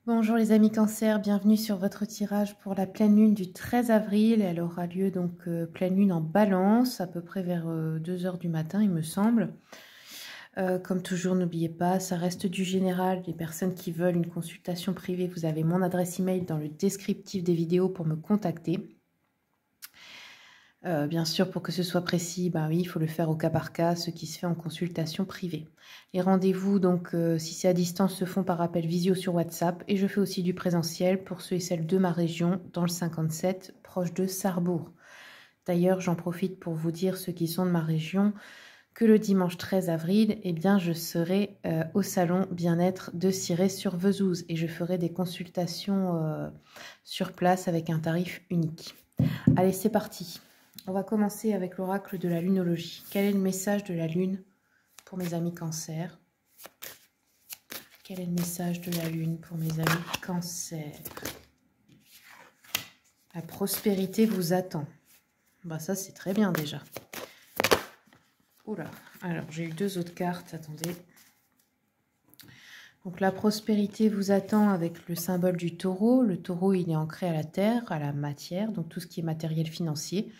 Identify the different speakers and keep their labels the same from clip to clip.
Speaker 1: Bonjour les amis Cancer, bienvenue sur votre tirage pour la pleine lune du 13 avril. Elle aura lieu donc pleine lune en Balance, à peu près vers 2 h du matin il me semble. Comme toujours, n'oubliez pas, ça reste du général. Les personnes qui veulent une consultation privée, vous avez mon adresse email dans le descriptif des vidéos pour me contacter. Bien sûr, pour que ce soit précis, bah oui, il faut le faire au cas par cas, ce qui se fait en consultation privée. Les rendez-vous, donc, si c'est à distance, se font par appel visio sur WhatsApp. Et je fais aussi du présentiel pour ceux et celles de ma région, dans le 57, proche de Sarrebourg. D'ailleurs, j'en profite pour vous dire, ceux qui sont de ma région, que le dimanche 13 avril, eh bien, je serai au salon bien-être de Cirey-sur-Vesouse. Et je ferai des consultations sur place avec un tarif unique. Allez, c'est parti. On va commencer avec l'oracle de la lunologie. Quel est le message de la lune pour mes amis Cancer? Quel est le message de la lune pour mes amis Cancer? La prospérité vous attend. Bah ça, c'est très bien déjà. Oula, alors j'ai eu deux autres cartes, attendez. Donc la prospérité vous attend avec le symbole du taureau. Le taureau, il est ancré à la terre, à la matière, donc tout ce qui est matériel financier.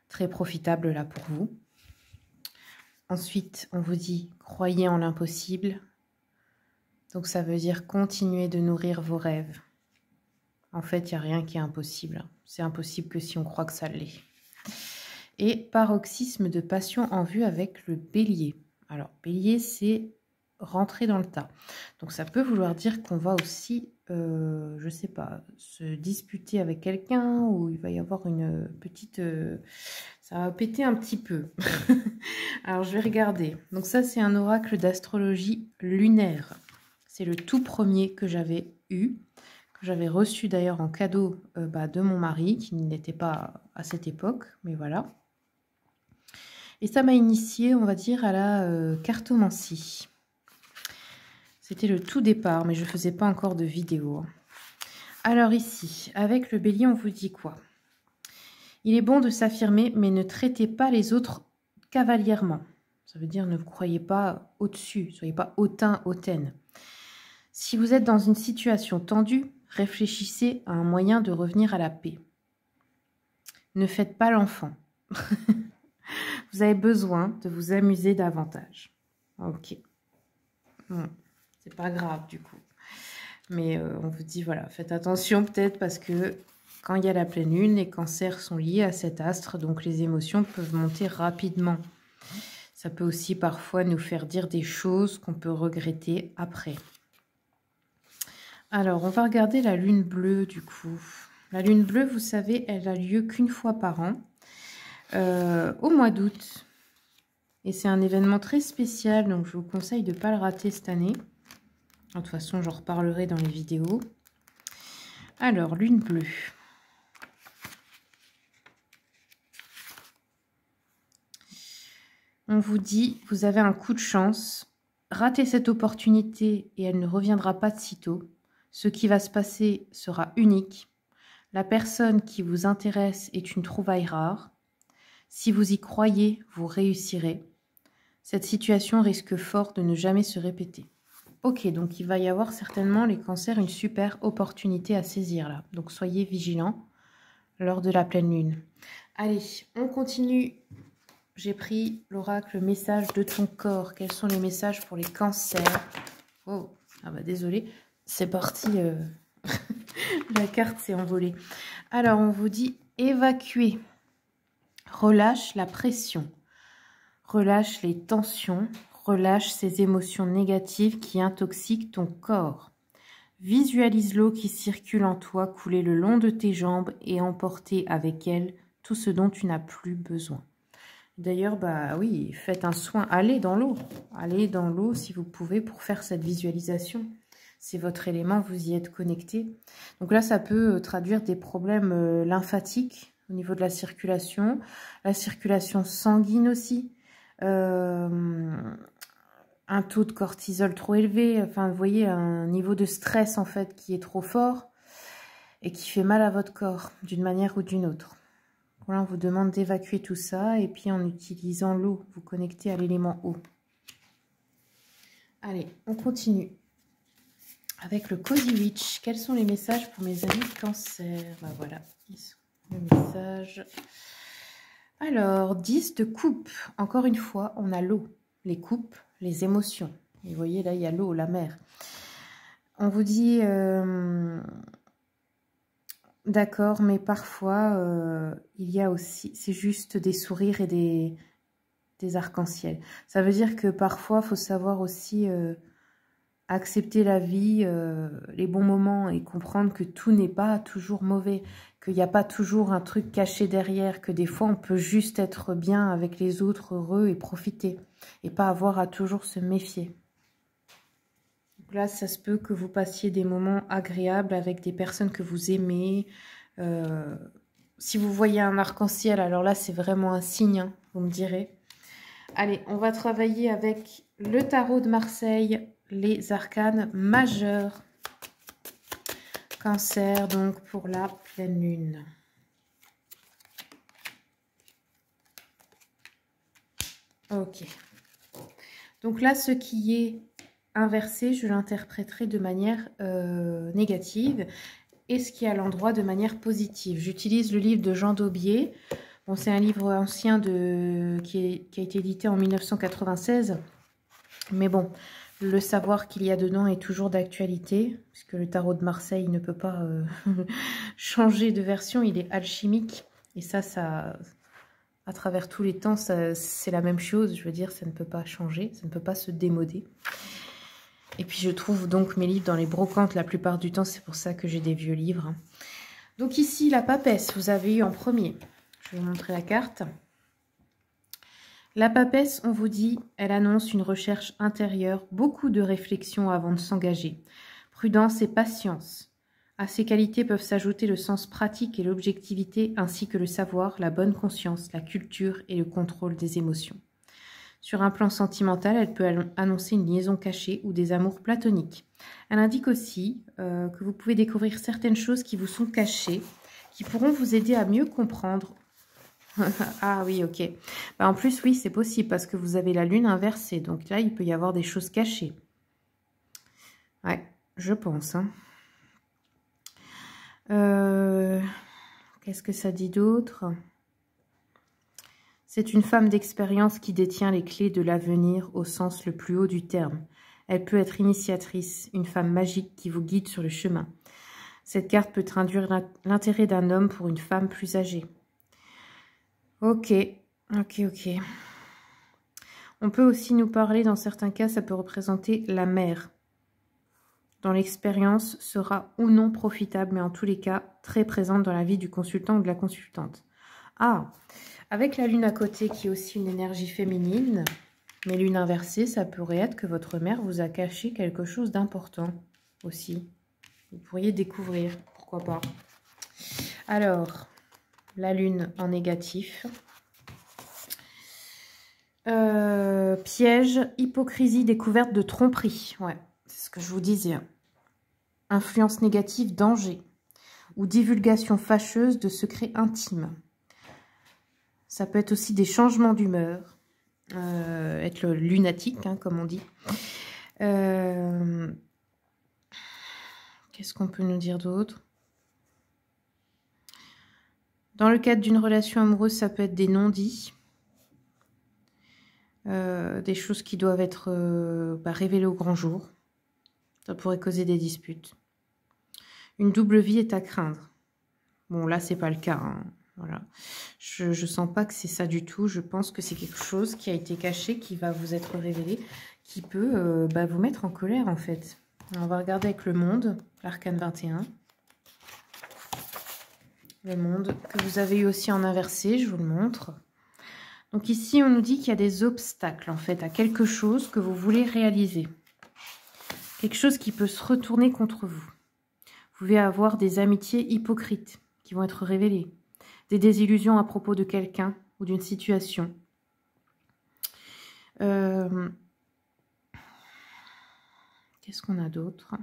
Speaker 1: Très profitable là pour vous. Ensuite, on vous dit, croyez en l'impossible. Donc ça veut dire continuez de nourrir vos rêves. En fait, il n'y a rien qui est impossible. C'est impossible que si on croit que ça l'est. Et paroxysme de passion en vue avec le bélier. Alors, bélier, c'est rentrer dans le tas. Donc ça peut vouloir dire qu'on va aussi, je ne sais pas, se disputer avec quelqu'un ou il va y avoir une petite... ça va péter un petit peu. Alors, je vais regarder. Donc ça, c'est un oracle d'astrologie lunaire. C'est le tout premier que j'avais eu, que j'avais reçu d'ailleurs en cadeau de mon mari, qui n'était pas à cette époque, mais voilà. Et ça m'a initiée, on va dire, à la cartomancie. C'était le tout départ, mais je ne faisais pas encore de vidéo. Alors ici, avec le bélier, on vous dit quoi? Il est bon de s'affirmer, mais ne traitez pas les autres cavalièrement. Ça veut dire ne vous croyez pas au-dessus, ne soyez pas hautain, hautaine. Si vous êtes dans une situation tendue, réfléchissez à un moyen de revenir à la paix. Ne faites pas l'enfant. Vous avez besoin de vous amuser davantage. Ok. Bon, c'est pas grave du coup. Mais on vous dit, voilà, faites attention peut-être parce que quand il y a la pleine lune, les cancers sont liés à cet astre, donc les émotions peuvent monter rapidement. Ça peut aussi parfois nous faire dire des choses qu'on peut regretter après. Alors, on va regarder la lune bleue du coup. La lune bleue, vous savez, elle a lieu qu'une fois par an, au mois d'août. Et c'est un événement très spécial, donc je vous conseille de ne pas le rater cette année. De toute façon, j'en reparlerai dans les vidéos. Alors, lune bleue. On vous dit, vous avez un coup de chance. Ratez cette opportunité et elle ne reviendra pas de sitôt. Ce qui va se passer sera unique. La personne qui vous intéresse est une trouvaille rare. Si vous y croyez, vous réussirez. Cette situation risque fort de ne jamais se répéter. Ok, donc il va y avoir certainement, les cancers, une super opportunité à saisir là. Donc soyez vigilants lors de la pleine lune. Allez, on continue. J'ai pris l'oracle message de ton corps. Quels sont les messages pour les cancers? Oh, ah bah désolé, c'est parti. La carte s'est envolée. Alors, on vous dit évacuer. Relâche la pression. Relâche les tensions. Relâche ces émotions négatives qui intoxiquent ton corps. Visualise l'eau qui circule en toi couler le long de tes jambes et emporter avec elle tout ce dont tu n'as plus besoin. D'ailleurs, bah oui, faites un soin. Allez dans l'eau. Allez dans l'eau si vous pouvez pour faire cette visualisation. C'est votre élément, vous y êtes connecté. Donc là, ça peut traduire des problèmes lymphatiques au niveau de la circulation sanguine aussi. Un taux de cortisol trop élevé, enfin, vous voyez, un niveau de stress, en fait, qui est trop fort et qui fait mal à votre corps, d'une manière ou d'une autre. Voilà, on vous demande d'évacuer tout ça, et puis en utilisant l'eau, vous connectez à l'élément eau. Allez, on continue. avec le Cozy Witch. Quels sont les messages pour mes amis Cancer? Ben voilà, ils sont les messages. Alors, 10 de coupe. Encore une fois, on a l'eau, les coupes, les émotions. Et vous voyez, là, il y a l'eau, la mer. On vous dit, d'accord, mais parfois, il y a aussi, c'est juste des sourires et des arcs-en-ciel. Ça veut dire que parfois, il faut savoir aussi accepter la vie, les bons moments et comprendre que tout n'est pas toujours mauvais, qu'il n'y a pas toujours un truc caché derrière, que des fois, on peut juste être bien avec les autres, heureux et profiter, et pas avoir à toujours se méfier. Donc là, ça se peut que vous passiez des moments agréables avec des personnes que vous aimez. Si vous voyez un arc-en-ciel, alors là, c'est vraiment un signe, hein, vous me direz. Allez, on va travailler avec le tarot de Marseille, les arcanes majeurs. Cancer, donc, pour la pleine lune. Ok. Donc là, ce qui est inversé, je l'interpréterai de manière négative. Et ce qui est à l'endroit de manière positive. J'utilise le livre de Jean Daubié. Bon, c'est un livre ancien qui a été édité en 1996. Mais bon, le savoir qu'il y a dedans est toujours d'actualité, puisque le tarot de Marseille ne peut pas changer de version, il est alchimique. Et ça, à travers tous les temps, c'est la même chose. Je veux dire, ça ne peut pas changer, ça ne peut pas se démoder. Et puis je trouve donc mes livres dans les brocantes la plupart du temps, c'est pour ça que j'ai des vieux livres. Donc ici, la papesse, vous avez eu en premier. Je vais vous montrer la carte. La papesse, on vous dit, elle annonce une recherche intérieure, beaucoup de réflexion avant de s'engager. Prudence et patience. À ces qualités peuvent s'ajouter le sens pratique et l'objectivité, ainsi que le savoir, la bonne conscience, la culture et le contrôle des émotions. Sur un plan sentimental, elle peut annoncer une liaison cachée ou des amours platoniques. Elle indique aussi que vous pouvez découvrir certaines choses qui vous sont cachées, qui pourront vous aider à mieux comprendre. Ah oui, ok. Bah, en plus, oui, c'est possible parce que vous avez la lune inversée. Donc là, il peut y avoir des choses cachées. Ouais, je pense. Hein. Qu'est-ce que ça dit d'autre ? C'est une femme d'expérience qui détient les clés de l'avenir au sens le plus haut du terme. Elle peut être initiatrice, une femme magique qui vous guide sur le chemin. Cette carte peut traduire l'intérêt d'un homme pour une femme plus âgée. Ok. On peut aussi nous parler, dans certains cas, ça peut représenter la mère, dont l'expérience sera ou non profitable, mais en tous les cas, très présente dans la vie du consultant ou de la consultante. Ah, avec la lune à côté qui est aussi une énergie féminine, mais lune inversée, ça pourrait être que votre mère vous a caché quelque chose d'important aussi. Vous pourriez découvrir, pourquoi pas. Alors, la lune en négatif. Piège, hypocrisie, découverte de tromperie. Ouais, c'est ce que je vous disais. Influence négative, danger. Ou divulgation fâcheuse de secrets intimes. Ça peut être aussi des changements d'humeur, être le lunatique, hein, comme on dit. Qu'est-ce qu'on peut nous dire d'autre? Dans le cadre d'une relation amoureuse, ça peut être des non-dits, des choses qui doivent être révélées au grand jour. Ça pourrait causer des disputes. Une double vie est à craindre. Bon, là, c'est pas le cas, hein. Voilà. Je sens pas que c'est ça du tout. Je pense que c'est quelque chose qui a été caché, qui va vous être révélé, qui peut vous mettre en colère, en fait. On va regarder avec le monde, l'arcane 21. Le monde que vous avez eu aussi en inversé, je vous le montre. Donc ici, on nous dit qu'il y a des obstacles, en fait, à quelque chose que vous voulez réaliser. Quelque chose qui peut se retourner contre vous. Vous pouvez avoir des amitiés hypocrites qui vont être révélées. Des désillusions à propos de quelqu'un ou d'une situation. Qu'est-ce qu'on a d'autre?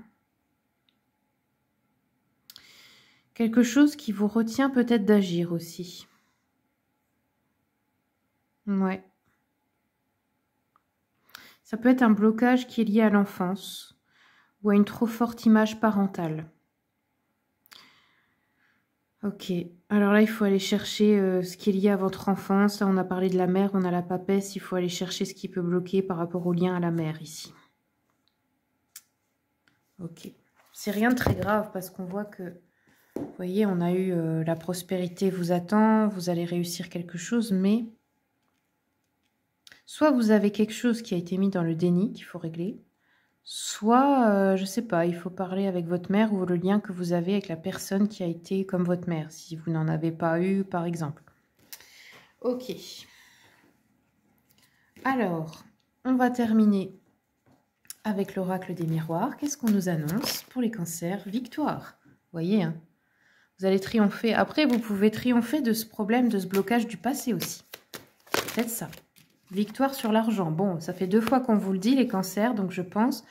Speaker 1: Quelque chose qui vous retient peut-être d'agir aussi. Ouais. Ça peut être un blocage qui est lié à l'enfance ou à une trop forte image parentale. Ok, alors là, il faut aller chercher ce qui est lié à votre enfance. Là, on a parlé de la mère, on a la papesse. Il faut aller chercher ce qui peut bloquer par rapport au lien à la mère ici. Ok, c'est rien de très grave parce qu'on voit que, vous voyez, on a eu la prospérité vous attend, vous allez réussir quelque chose, mais soit vous avez quelque chose qui a été mis dans le déni qu'il faut régler, soit, je ne sais pas, il faut parler avec votre mère ou le lien que vous avez avec la personne qui a été comme votre mère, si vous n'en avez pas eu, par exemple. Ok. Alors, on va terminer avec l'oracle des miroirs. Qu'est-ce qu'on nous annonce pour les cancers? Victoire. Vous voyez, hein, vous allez triompher. Après, vous pouvez triompher de ce problème, de ce blocage du passé aussi. Peut-être ça. Victoire sur l'argent. Bon, ça fait 2 fois qu'on vous le dit, les cancers, donc je pense...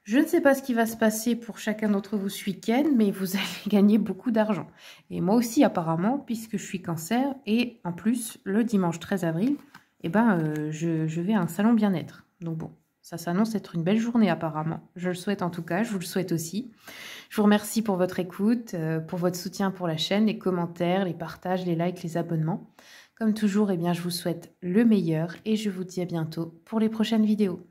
Speaker 1: Je ne sais pas ce qui va se passer pour chacun d'entre vous ce week-end, mais vous allez gagner beaucoup d'argent. Et moi aussi, apparemment, puisque je suis cancer. Et en plus, le dimanche 13 avril, eh ben, je vais à un salon bien-être. Donc bon, ça s'annonce être une belle journée apparemment. Je le souhaite en tout cas, je vous le souhaite aussi. Je vous remercie pour votre écoute, pour votre soutien pour la chaîne, les commentaires, les partages, les likes, les abonnements. Comme toujours, eh bien, je vous souhaite le meilleur et je vous dis à bientôt pour les prochaines vidéos.